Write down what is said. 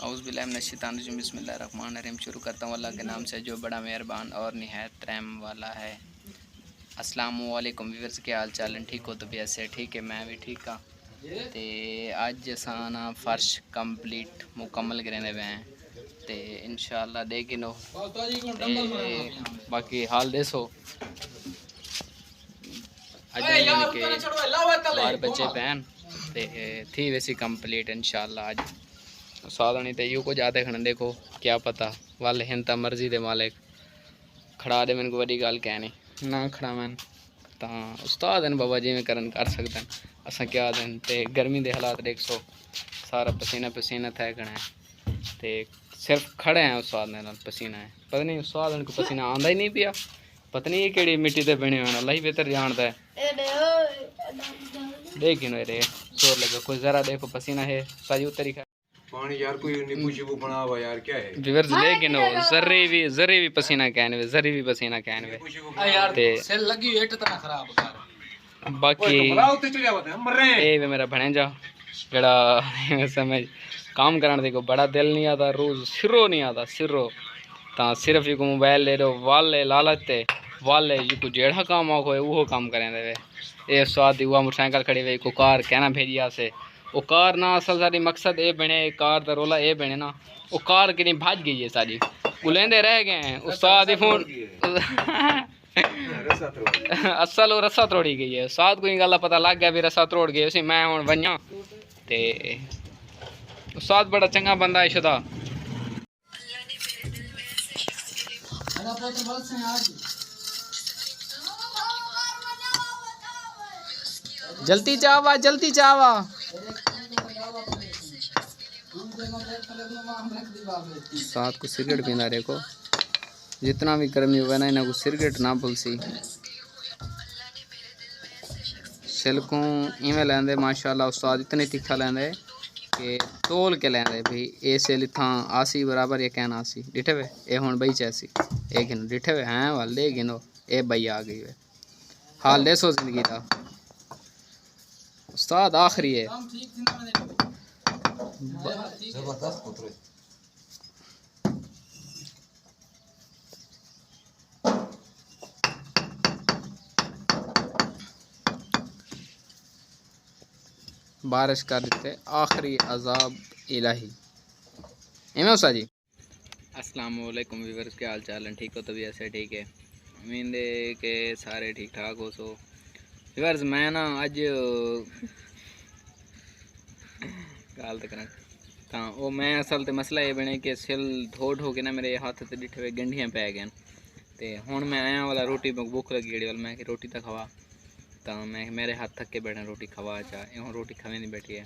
औज़ुबिल्लाहिमिनश्शैतानिर्रजीम बिस्मिल्लाहिर्रहमानिर्रहीम। शुरू करता हूँ अल्लाह के नाम से जो बड़ा मेहरबान और निहायत रहम वाला है। अस्सलामु अलैकुम व्यूअर्स, क्या हाल चाल है? ठीक हो? तो भी ऐसे ठीक है, मैं भी ठीक हाँ। तो अज असाना फर्श कंप्लीट मुकम्मल करने हुए हैं तो इंशाअल्लाह देखी नो बाकी हाल देसो बार बच्चे पैन थी वैसी कंप्लीट इंशाअल्लाह आज साधनी तो यू कुछ आते खड़े देखो क्या पता वाल हिंता मर्जी दे मालिक खड़ा दे मैंने को बड़ी गल कहनी ना खड़ा मैं तो उस्ताद हैं बाबा जी में करन कर सकते हैं असा क्या दिन ते गर्मी के हालात देख सो सारा पसीना पसीना थे गना है तो सिर्फ खड़े हैं उस्ताद ने पसीना है पता नहीं उस्ताद को पसीना आंदा ही नहीं पिया पता नहीं कि मिट्टी से बने हुए अल्लाह ही बेहतर जानता है। देख नो रे जोर लगे कोई जरा देखो पसीना है साजी उतरी पानी यार कोई नींबू शिबू बना हुआ यार क्या है व्यूअर्स लेकिन जर्रे भी पसीना कहने वे जर्रे भी पसीना कहने वे यार ते सेल लगी है इतना खराब कर बाकी ए वे मेरा भणेजा जड़ा समझ काम करने देखो बड़ा दिल नहीं आता रोज सिरो नहीं आता सिरो ता सिर्फ एक मोबाइल ले दो वाले लालच ते वाले जी को जेड़ा काम आखो वो काम करें दे ए स्वाद हुआ मोटरसाइकिल खड़ी हुई को कार कहना भेजिया से वो कार ना असल सारी मकसद ये बने कार का रोला ये बने ना वो कार कि भाज गई है सारी बुलेंदे रह गए हैं उस्ताद फोन असल वो रस्सा तोड़ी गई है उस्ताद को गल पता लग गया भी रस्सा तोड़ गए उसी मैं हूँ वजा ते उस्ताद बड़ा चंगा बंदा है शुदा जल्दी चावा साथ को सिगरेट पीना देखो जितना भी गर्मी हुआ ना इन्हें को सिगरेट ना भूलसी सिलकों इवें लेंदे माशाल्लाह उस्ताद इतने तीखा लेंदे कि तोल के लेंदे भाई ए सेल इतना आसी बराबर ये कहना आसी डिठे वे ए हुन बई चैसी ए गिनो डिठे वे हैं वाले गिनो ए बई आ गई वे हाल दे सो जिंदगी का उस्ताद आखिरी है बारिश कर देते आखिरी अजाब इलाही इमें उस्ताद जी। अस्सलाम वालेकुम व्यूअर्स, क्या हाल चाल है? ठीक हो? तो भी ऐसे ठीक है, उम्मीद है कि सारे ठीक ठाक हो। सो व्यूअर्स मैं ना अज गल तो करा तो वो मैं असल तो मसला ये बने कि सिल धो धो के ना मेरे हाथ से डिठे हुए गंढियाँ पै गए तो हुण मैं आया वाला रोटी भुख लगी जेड़ी वाल मैं कि रोटी तो खवा तो मैं मेरे हाथ थक के बैठा रोटी खवा चाह रोटी खवे नहीं बैठी है